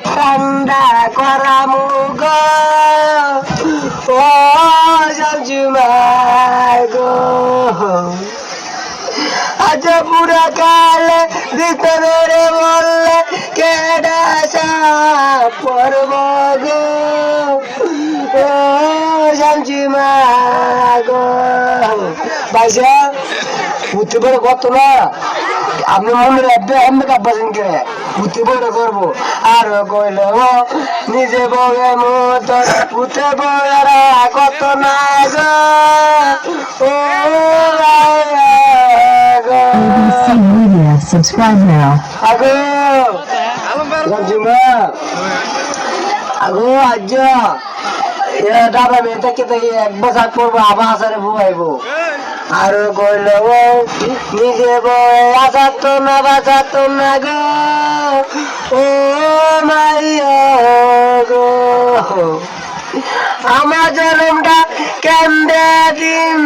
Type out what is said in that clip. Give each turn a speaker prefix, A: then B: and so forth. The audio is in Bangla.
A: ঠান্ডা করা মুগ ও জমজুমার গো আজ পুরা কালে ভিতরে রে বললে কেডা পর্ব গো ও জমজুমা গো ভাইসা বুঝতে পারো কত না আপনি মনে রাখবে আমি কাব্বাসেন কে উঠে বড় করবো আর কইল নিজে বগে মত উঠে বড়া কত না গো ও
B: ABC Media. Subscribe now.
A: আগো জমজুমা আগো আজ ডাবা মেয়েটা কে এক বছর পড়বো আবার আসারে বুয়াইবো আর কইল নিজে বই আসাতো না বাঁচাতো না গো ও মাইয়া গো আমার জনমটা কেন্দ্রে দিন